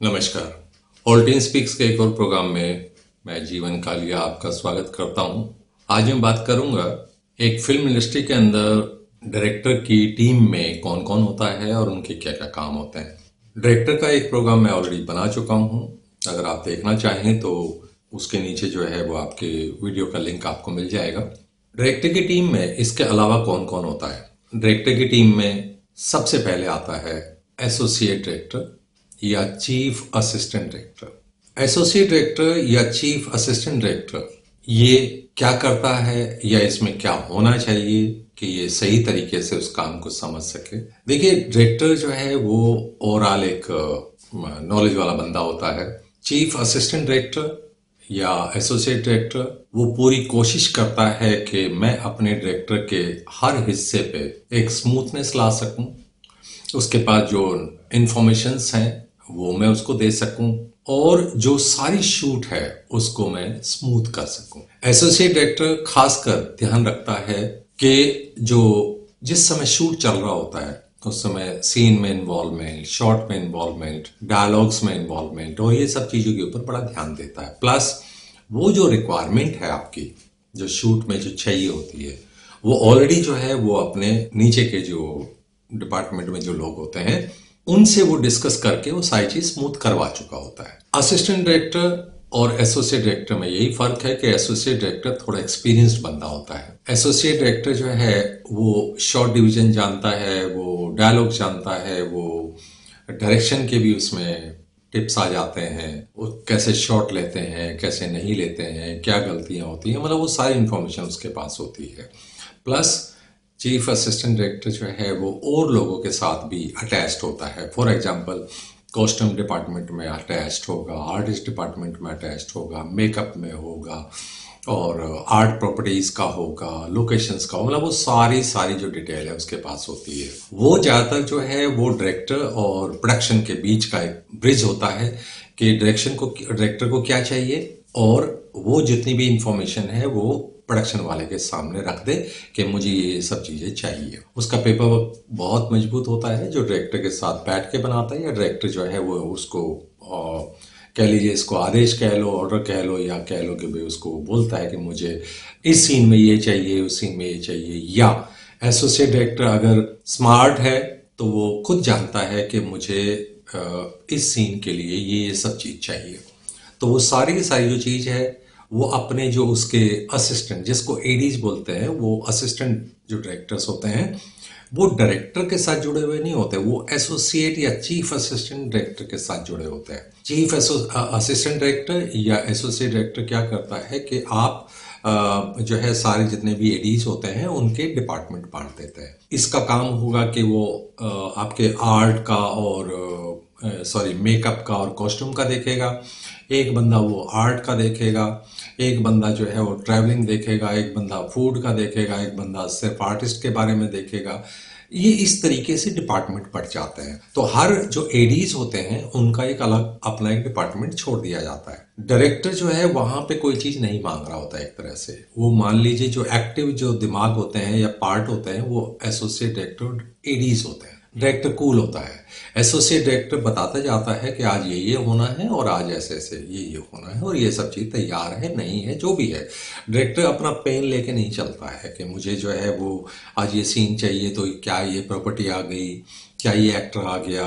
नमस्कार। All tin speaks के एक और प्रोग्राम में मैं जीवन कालिया आपका स्वागत करता हूं। आज मैं बात करूंगा एक फिल्म इंडस्ट्री के अंदर डायरेक्टर की टीम में कौन कौन होता है और उनके क्या क्या काम होते हैं। डायरेक्टर का एक प्रोग्राम मैं ऑलरेडी बना चुका हूं। अगर आप देखना चाहें तो उसके नीचे जो है वो आपके वीडियो का लिंक आपको मिल जाएगा। डायरेक्टर की टीम में इसके अलावा कौन कौन होता है। डायरेक्टर की टीम में सबसे पहले आता है एसोसिएट डायरेक्टर या chief assistant director. Associate director या चीफ असिस्टेंट डायरेक्टर ये क्या करता है या इसमें क्या होना चाहिए कि ये सही तरीके से उस काम को समझ सके। देखिए, डायरेक्टर जो है वो ओवरऑल एक नॉलेज वाला बंदा होता है। चीफ असिस्टेंट डायरेक्टर या एसोसिएट डायरेक्टर वो पूरी कोशिश करता है कि मैं अपने डायरेक्टर के हर हिस्से पे एक स्मूथनेस ला सकूं, उसके पास जो इंफॉर्मेशंस हैं वो मैं उसको दे सकूं और जो सारी शूट है उसको मैं स्मूथ कर सकूं। एसोसिएट डायरेक्टर खासकर ध्यान रखता है कि जो जिस समय शूट चल रहा होता है उस समय सीन में इन्वॉल्वमेंट, शॉट में इन्वॉल्वमेंट, डायलॉग्स में इन्वॉल्वमेंट और ये सब चीज़ों के ऊपर बड़ा ध्यान देता है। प्लस वो जो रिक्वायरमेंट है आपकी जो शूट में जो चाहिए होती है वो ऑलरेडी जो है वो अपने नीचे के जो डिपार्टमेंट में जो लोग होते हैं उनसे वो डिस्कस करके वो सारी चीज स्मूथ करवा चुका होता है। असिस्टेंट डायरेक्टर और एसोसिएट डायरेक्टर में यही फर्क है कि एसोसिएट डायरेक्टर थोड़ा एक्सपीरियंस्ड बंदा होता है। एसोसिएट डायरेक्टर जो है वो शॉर्ट डिवीजन जानता है, वो डायलॉग जानता है, वो डायरेक्शन के भी उसमें टिप्स आ जाते हैं, वो कैसे शॉट लेते हैं, कैसे नहीं लेते हैं, क्या गलतियां होती हैं, मतलब वो सारी इंफॉर्मेशन उसके पास होती है। प्लस चीफ असिस्टेंट डायरेक्टर जो है वो और लोगों के साथ भी अटैच्ड होता है। फॉर एग्जांपल कॉस्ट्यूम डिपार्टमेंट में अटैच्ड होगा, आर्टिस्ट डिपार्टमेंट में अटैच्ड होगा, मेकअप में होगा और आर्ट प्रॉपर्टीज का होगा, लोकेशंस का, मतलब वो सारी सारी जो डिटेल है उसके पास होती है। वो ज़्यादातर जो है वो डायरेक्टर और प्रोडक्शन के बीच का एक ब्रिज होता है कि डायरेक्टर को क्या चाहिए और वो जितनी भी इंफॉर्मेशन है वो प्रोडक्शन वाले के सामने रख दे कि मुझे ये सब चीज़ें चाहिए। उसका पेपर वर्क बहुत मजबूत होता है जो डायरेक्टर के साथ बैठ के बनाता है, या डायरेक्टर जो है वो उसको कह लीजिए इसको आदेश कह लो, ऑर्डर कह लो, या कह लो कि भाई उसको बोलता है कि मुझे इस सीन में ये चाहिए, उस सीन में ये चाहिए। या एसोसिएट डायरेक्टर अगर स्मार्ट है तो वो खुद जानता है कि मुझे इस सीन के लिए ये सब चीज़ चाहिए, तो वो सारी की सारी जो चीज़ है वो अपने जो उसके असिस्टेंट, जिसको एडीज बोलते हैं, वो असिस्टेंट जो डायरेक्टर्स होते हैं वो डायरेक्टर के साथ जुड़े हुए नहीं होते, वो एसोसिएट या चीफ असिस्टेंट डायरेक्टर के साथ जुड़े होते हैं। चीफ असिस्टेंट डायरेक्टर या एसोसिएट डायरेक्टर क्या करता है कि आप जो है सारे जितने भी एडीज होते हैं उनके डिपार्टमेंट बांट देते हैं। इसका काम होगा कि वो आपके आर्ट का और मेकअप का और कॉस्ट्यूम का देखेगा, एक बंदा वो आर्ट का देखेगा, एक बंदा जो है वो ट्रैवलिंग देखेगा, एक बंदा फूड का देखेगा, एक बंदा सिर्फ आर्टिस्ट के बारे में देखेगा। ये इस तरीके से डिपार्टमेंट बढ़ जाते हैं। तो हर जो एडीज होते हैं उनका एक अलग अपना एक डिपार्टमेंट छोड़ दिया जाता है। डायरेक्टर जो है वहां पे कोई चीज नहीं मांग रहा होता, एक तरह से वो मान लीजिए जो एक्टिव जो दिमाग होते हैं या पार्ट होते हैं वो एसोसिएट डायरेक्टर एडीज होते हैं। डायरेक्टर कूल होता है, एसोसिएट डायरेक्टर बताता जाता है कि आज ये होना है और आज ऐसे ऐसे ये होना है और ये सब चीज़ तैयार है नहीं है जो भी है। डायरेक्टर अपना पेन लेके नहीं चलता है कि मुझे जो है वो आज ये सीन चाहिए तो क्या ये प्रॉपर्टी आ गई, क्या ये एक्टर आ गया,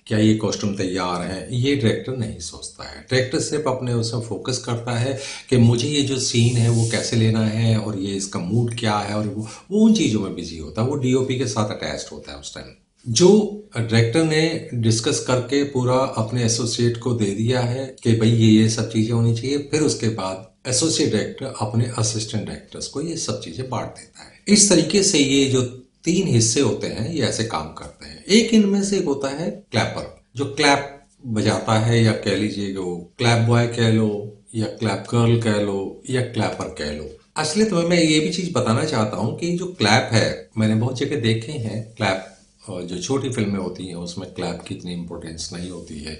क्या ये कॉस्ट्यूम तैयार है, ये डायरेक्टर नहीं सोचता है। डायरेक्टर सिर्फ अपने उसमें फोकस करता है कि मुझे ये जो सीन है वो कैसे लेना है और ये इसका मूड क्या है, और वो उन चीज़ों में बिजी होता है, वो डीओपी के साथ अटैच्ड होता है उस टाइम। जो डायरेक्टर ने डिस्कस करके पूरा अपने एसोसिएट को दे दिया है कि भाई ये सब चीज़ें होनी चाहिए, फिर उसके बाद एसोसिएट डायरेक्टर अपने असिस्टेंट डायरेक्टर्स को ये सब चीज़ें बांट देता है। इस तरीके से ये जो तीन हिस्से होते हैं ये ऐसे काम करते हैं। एक इनमें से एक होता है क्लैपर, जो क्लैप बजाता है, या कह लीजिए जो क्लैप बॉय कह लो, या क्लैप गर्ल कह लो, या क्लैपर कह लो। असली तो मैं ये भी चीज़ बताना चाहता हूँ कि जो क्लैप है मैंने बहुत जगह देखे हैं क्लैप, और जो छोटी फिल्में होती हैं उसमें क्लैप की इतनी इम्पोर्टेंस नहीं होती है,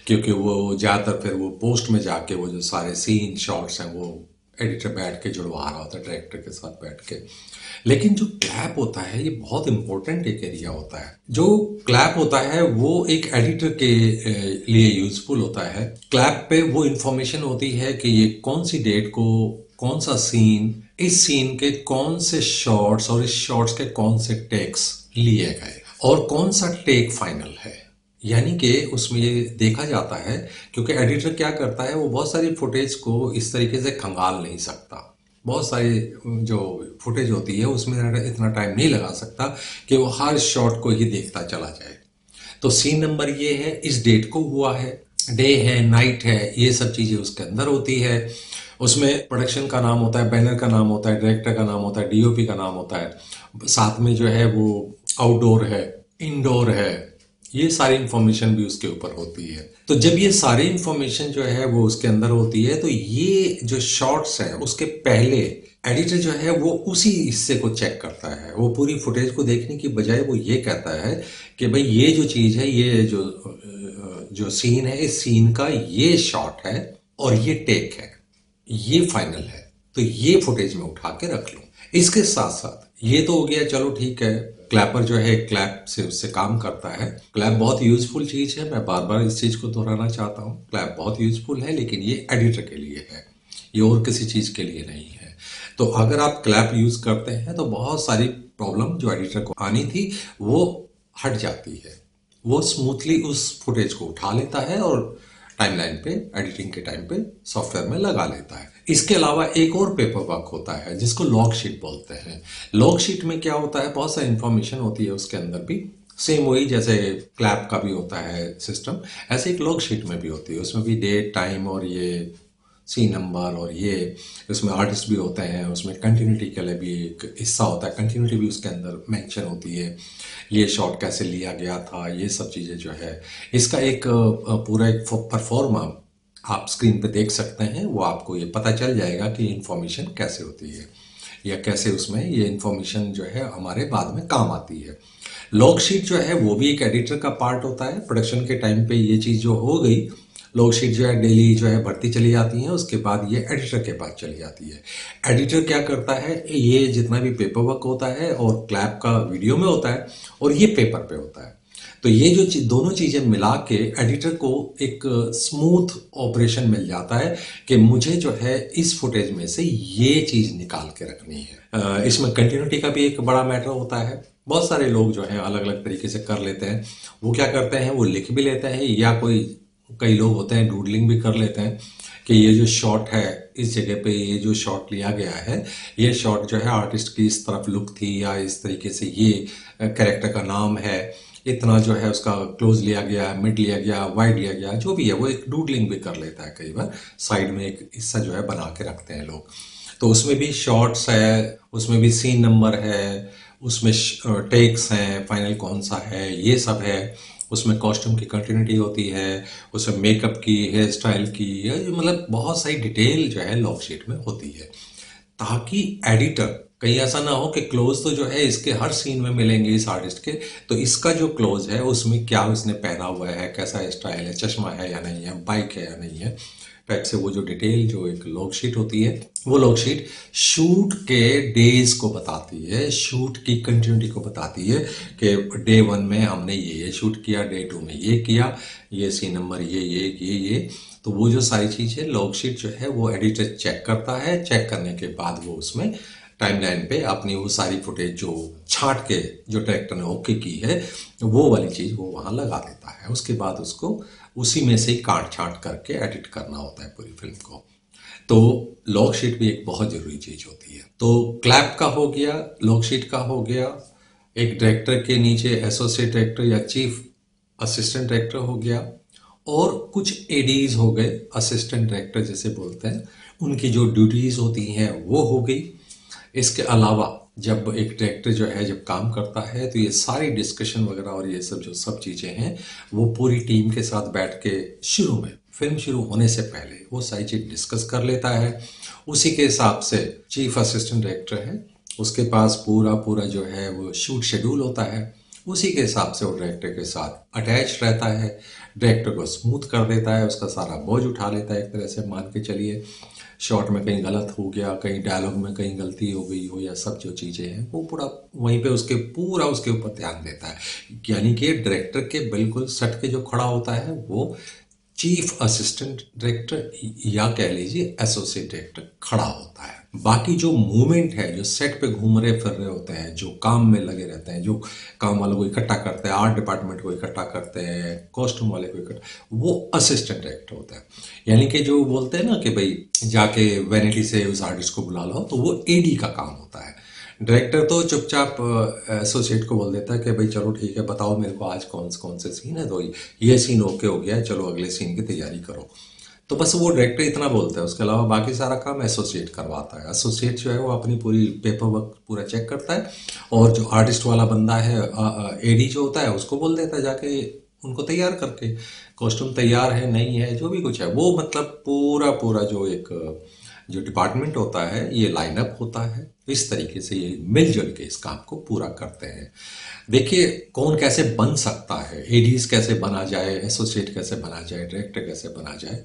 क्योंकि वो ज़्यादातर फिर वो पोस्ट में जाके वो जो सारे सीन शॉट्स हैं वो एडिटर बैठ के जुड़वा रहा होता है डायरेक्टर के साथ बैठ के। लेकिन जो क्लैप होता है ये बहुत इंपॉर्टेंट एक एरिया होता है। जो क्लैप होता है वो एक एडिटर के लिए यूजफुल होता है। क्लैप पे वो इंफॉर्मेशन होती है कि ये कौन सी डेट को कौन सा सीन, इस सीन के कौन से शॉट्स और इस शॉट्स के कौन से टेक्स लिए गए और कौन सा टेक फाइनल है। यानी कि उसमें ये देखा जाता है, क्योंकि एडिटर क्या करता है वो बहुत सारी फुटेज को इस तरीके से खंगाल नहीं सकता। बहुत सारी जो फुटेज होती है उसमें इतना टाइम नहीं लगा सकता कि वो हर शॉट को ही देखता चला जाए। तो सीन नंबर ये है, इस डेट को हुआ है, डे है, नाइट है, ये सब चीज़ें उसके अंदर होती है। उसमें प्रोडक्शन का नाम होता है, बैनर का नाम होता है, डायरेक्टर का नाम होता है, डीओपी का नाम होता है। साथ में जो है वो आउटडोर है, इंडोर है, ये सारी इंफॉर्मेशन भी उसके ऊपर होती है। तो जब ये सारी इंफॉर्मेशन जो है वो उसके अंदर होती है, तो ये जो शॉट्स है उसके पहले एडिटर जो है वो उसी हिस्से को चेक करता है। वो पूरी फुटेज को देखने की बजाय वो ये कहता है कि भाई ये जो चीज़ है, ये जो सीन है, इस सीन का ये शॉट है और ये टेक है, ये फाइनल है, तो ये फुटेज में उठा के रख लूँ। इसके साथ साथ ये तो हो गया, चलो ठीक है, क्लैपर जो है क्लैप से उससे काम करता है। क्लैप बहुत यूजफुल चीज़ है, मैं बार बार इस चीज़ को दोहराना चाहता हूँ। क्लैप बहुत यूजफुल है, लेकिन ये एडिटर के लिए है, ये और किसी चीज़ के लिए नहीं है। तो अगर आप क्लैप यूज़ करते हैं तो बहुत सारी प्रॉब्लम जो एडिटर को आनी थी वो हट जाती है। वो स्मूथली उस फुटेज को उठा लेता है और टाइमलाइन पे, एडिटिंग के टाइम पे सॉफ्टवेयर में लगा लेता है। इसके अलावा एक और पेपर वर्क होता है जिसको लॉग शीट बोलते हैं। लॉग शीट में क्या होता है, बहुत सारी इंफॉर्मेशन होती है उसके अंदर भी। सेम वही जैसे क्लैप का भी होता है सिस्टम, ऐसे एक लॉग शीट में भी होती है। उसमें भी डेट, टाइम और ये सी नंबर और ये, उसमें आर्टिस्ट भी होते हैं, उसमें कंटिन्यूटी के लिए भी एक हिस्सा होता है, कंटिन्यूटी भी उसके अंदर मेंशन होती है। ये शॉट कैसे लिया गया था, ये सब चीज़ें जो है, इसका एक पूरा एक परफॉर्मा आप स्क्रीन पे देख सकते हैं। वो आपको ये पता चल जाएगा कि इन्फॉर्मेशन कैसे होती है या कैसे उसमें ये इन्फॉर्मेशन जो है हमारे बाद में काम आती है। लॉग शीट जो है वो भी एक एडिटर का पार्ट होता है। प्रोडक्शन के टाइम पे ये चीज़ जो हो गई, लॉग शीट जो है डेली जो है बढ़ती चली जाती है, उसके बाद ये एडिटर के पास चली जाती है। एडिटर क्या करता है, ये जितना भी पेपर वर्क होता है और क्लैप का वीडियो में होता है और ये पेपर पे होता है, तो ये जो दोनों चीज़ें मिला के एडिटर को एक स्मूथ ऑपरेशन मिल जाता है कि मुझे जो है इस फुटेज में से ये चीज़ निकाल के रखनी है। इसमें कंटिन्यूटी का भी एक बड़ा मैटर होता है। बहुत सारे लोग जो हैं अलग अलग तरीके से कर लेते हैं। वो क्या करते हैं, वो लिख भी लेते हैं, या कई लोग होते हैं डूडलिंग भी कर लेते हैं कि ये जो शॉट है, इस जगह पे ये जो शॉट लिया गया है, ये शॉट जो है आर्टिस्ट की इस तरफ लुक थी, या इस तरीके से ये कैरेक्टर का नाम है, इतना जो है उसका क्लोज लिया गया, मिड लिया गया, वाइड लिया गया, जो भी है वो एक डूडलिंग भी कर लेता है। कई बार साइड में एक हिस्सा जो है बना के रखते हैं लोग। तो उसमें भी शॉट्स है, उसमें भी सीन नंबर है, उसमें टेक्स हैं, फाइनल कौन सा है, ये सब है। उसमें कॉस्ट्यूम की कंटिन्यूटी होती है, उसमें मेकअप की, हेयर स्टाइल की, मतलब बहुत सारी डिटेल जो है लॉग शीट में होती है, ताकि एडिटर कहीं ऐसा ना हो कि क्लोज तो जो है इसके हर सीन में मिलेंगे इस आर्टिस्ट के, तो इसका जो क्लोज है उसमें क्या उसने पहना हुआ है, कैसा स्टाइल है, चश्मा है या नहीं है, बाइक है या नहीं है, टाइप से वो जो डिटेल जो एक लॉग शीट होती है, वो लॉग शीट शूट के डेज को बताती है, शूट की कंटिन्यूटी को बताती है कि डे 1 में हमने ये शूट किया, डे 2 में ये किया, ये सीन नंबर ये। तो वो जो सारी चीज़ है लॉग शीट जो है वो एडिटर चेक करता है। चेक करने के बाद वो उसमें टाइमलाइन पे अपनी वो सारी फुटेज जो छांट के जो डायरेक्टर ने ओके की है, वो वाली चीज़ वो वहाँ लगा देता है। उसके बाद उसको उसी में से ही काट छांट करके एडिट करना होता है पूरी फिल्म को। तो लॉग शीट भी एक बहुत ज़रूरी चीज़ होती है। तो क्लैप का हो गया, लॉग शीट का हो गया, एक डायरेक्टर के नीचे एसोसिएट डायरेक्टर या चीफ असिस्टेंट डायरेक्टर हो गया, और कुछ एडीज हो गए, असिस्टेंट डायरेक्टर जैसे बोलते हैं, उनकी जो ड्यूटीज़ होती हैं वो हो गई। इसके अलावा जब एक डायरेक्टर जो है जब काम करता है तो ये सारी डिस्कशन वगैरह और ये सब जो सब चीज़ें हैं वो पूरी टीम के साथ बैठ के शुरू में, फिल्म शुरू होने से पहले वो सारी चीज़ डिस्कस कर लेता है। उसी के हिसाब से चीफ असिस्टेंट डायरेक्टर है, उसके पास पूरा जो है वो शूट शेड्यूल होता है, उसी के हिसाब से वो डायरेक्टर के साथ अटैच रहता है, डायरेक्टर को स्मूथ कर देता है, उसका सारा बोझ उठा लेता है एक तरह से, मान के चलिए। शॉट में कहीं गलत हो गया, कहीं डायलॉग में कहीं गलती हो गई हो, या सब जो चीज़ें हैं वो पूरा वहीं पे उसके ऊपर ध्यान देता है। यानी कि डायरेक्टर के बिल्कुल सट के जो खड़ा होता है वो चीफ असिस्टेंट डायरेक्टर या कह लीजिए एसोसिएट डायरेक्टर खड़ा होता है। बाकी जो मूवमेंट है, जो सेट पे घूम रहे फिर रहे होते हैं, जो काम में लगे रहते हैं, जो काम वालों को इकट्ठा करते हैं, आर्ट डिपार्टमेंट को इकट्ठा करते हैं, कॉस्ट्यूम वाले को इकट्ठा, वो असिस्टेंट डायरेक्टर होता है। यानी कि जो बोलते हैं ना कि भाई जाके वैनिटी से उस आर्टिस्ट को बुला लो, तो वो एडी का काम होता है। डायरेक्टर तो चुपचाप एसोसिएट को बोल देता है कि भाई चलो ठीक है, बताओ मेरे को आज कौन से सीन है, तो ये सीन ओके हो गया है, चलो अगले सीन की तैयारी करो। तो बस वो डायरेक्टर इतना बोलता है, उसके अलावा बाकी सारा काम एसोसिएट करवाता है। एसोसिएट जो है वो अपनी पूरी पेपर वर्क पूरा चेक करता है, और जो आर्टिस्ट वाला बंदा है, एडी जो होता है, उसको बोल देता है जाके उनको तैयार करके, कॉस्ट्यूम तैयार है नहीं है जो भी कुछ है वो, मतलब पूरा पूरा जो एक जो डिपार्टमेंट होता है ये लाइनअप होता है। इस तरीके से ये मिलजुल के इस काम को पूरा करते हैं। देखिए कौन कैसे बन सकता है, एडीज कैसे बना जाए, एसोसिएट कैसे बना जाए, डायरेक्टर कैसे बना जाए।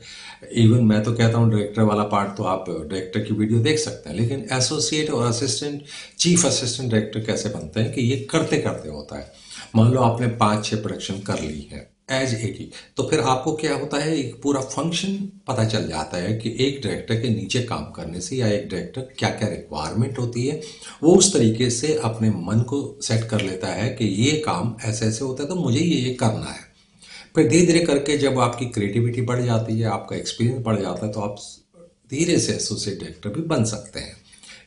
इवन मैं तो कहता हूँ डायरेक्टर वाला पार्ट तो आप डायरेक्टर की वीडियो देख सकते हैं, लेकिन एसोसिएट और असिस्टेंट, चीफ असिस्टेंट डायरेक्टर कैसे बनते हैं कि ये करते करते होता है। मान लो आपने 5-6 प्रोडक्शन कर ली है एज एडी, तो फिर आपको क्या होता है, एक पूरा फंक्शन पता चल जाता है कि एक डायरेक्टर के नीचे काम करने से, या एक डायरेक्टर क्या क्या रिक्वायरमेंट होती है, वो उस तरीके से अपने मन को सेट कर लेता है कि ये काम ऐसे ऐसे होता है तो मुझे ये करना है। फिर धीरे धीरे करके जब आपकी क्रिएटिविटी बढ़ जाती है, आपका एक्सपीरियंस बढ़ जाता है, तो आप धीरे से एसोसिएट डायरेक्टर भी बन सकते हैं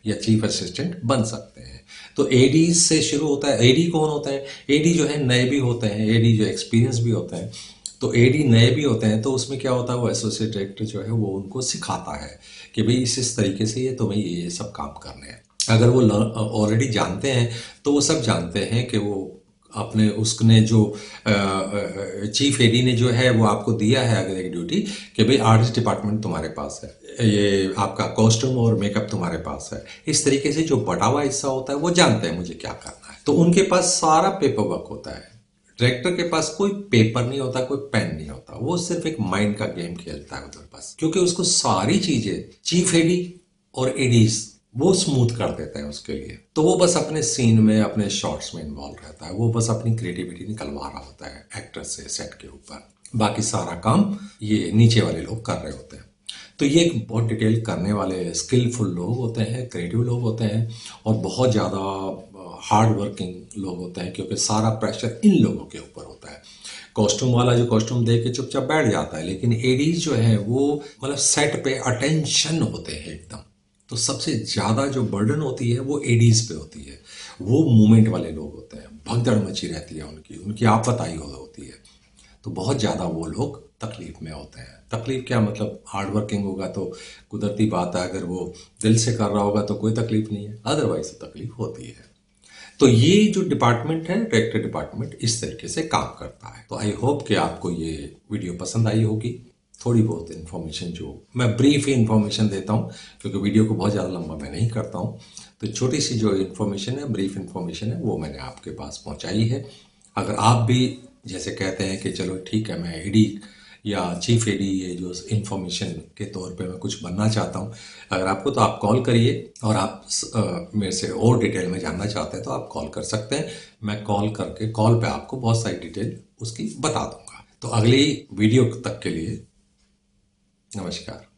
या चीफ असिस्टेंट बन सकते हैं। तो एडी से शुरू होता है। एडी कौन होता है? एडी जो है नए भी होते हैं, एडी जो एक्सपीरियंस भी होते हैं। तो एडी नए भी होते हैं, तो उसमें क्या होता है, वो एसोसिएट डायरेक्टर जो है वो उनको सिखाता है कि भाई इस तरीके से ये तुम्हें ये सब काम करने हैं। अगर वो ऑलरेडी जानते हैं तो वो सब जानते हैं कि वो अपने उसने जो चीफ एडी ने जो है वो आपको दिया है अगर एक ड्यूटी कि भाई आर्टिस्ट डिपार्टमेंट तुम्हारे पास है, ये आपका कॉस्ट्यूम और मेकअप तुम्हारे पास है, इस तरीके से जो बटा हुआ हिस्सा होता है वो जानते हैं मुझे क्या करना है, तो उनके पास सारा पेपर वर्क होता है। डायरेक्टर के पास कोई पेपर नहीं होता, कोई पेन नहीं होता, वो सिर्फ एक माइंड का गेम खेलता है उधर पास, क्योंकि उसको सारी चीजें चीफ एडी और एडीज वो स्मूथ कर देते हैं उसके लिए। तो वो बस अपने सीन में, अपने शॉट्स में इन्वॉल्व रहता है, वो बस अपनी क्रिएटिविटी निकलवा रहा होता है एक्टर से सेट के ऊपर, बाकी सारा काम ये नीचे वाले लोग कर रहे होते हैं। तो ये एक बहुत डिटेल करने वाले स्किलफुल लोग होते हैं, क्रिएटिव लोग होते हैं, और बहुत ज़्यादा हार्ड वर्किंग लोग होते हैं, क्योंकि सारा प्रेशर इन लोगों के ऊपर होता है। कॉस्ट्यूम वाला जो कॉस्ट्यूम देख के चुपचाप बैठ जाता है, लेकिन एडीज जो है वो मतलब सेट पे अटेंशन होते हैं एकदम। तो सबसे ज़्यादा जो बर्डन होती है वो एडीज पे होती है। वो मूवमेंट वाले लोग होते हैं, भगदड़ मची रहती है उनकी, उनकी आफत आई होती है, तो बहुत ज़्यादा वो लोग तकलीफ में होते हैं। तकलीफ क्या मतलब, हार्ड वर्किंग होगा तो कुदरती बात है, अगर वो दिल से कर रहा होगा तो कोई तकलीफ नहीं है, अदरवाइज तकलीफ होती है। तो ये जो डिपार्टमेंट है, डायरेक्टर डिपार्टमेंट, इस तरीके से काम करता है। तो आई होप कि आपको ये वीडियो पसंद आई होगी। थोड़ी बहुत इन्फॉर्मेशन जो मैं ब्रीफ ही इन्फॉर्मेशन देता हूँ, क्योंकि वीडियो को बहुत ज़्यादा लंबा मैं नहीं करता हूँ, तो छोटी सी जो इन्फॉर्मेशन है, ब्रीफ इन्फॉर्मेशन है, वो मैंने आपके पास पहुँचाई है। अगर आप भी जैसे कहते हैं कि चलो ठीक है, मैं एडी या चीफ एडी ये जो इन्फॉर्मेशन के तौर पे मैं कुछ बनना चाहता हूँ, अगर आपको, तो आप कॉल करिए, और आप मेरे से और डिटेल में जानना चाहते हैं तो आप कॉल कर सकते हैं। मैं कॉल करके कॉल पे आपको बहुत सारी डिटेल उसकी बता दूंगा। तो अगली वीडियो तक के लिए नमस्कार।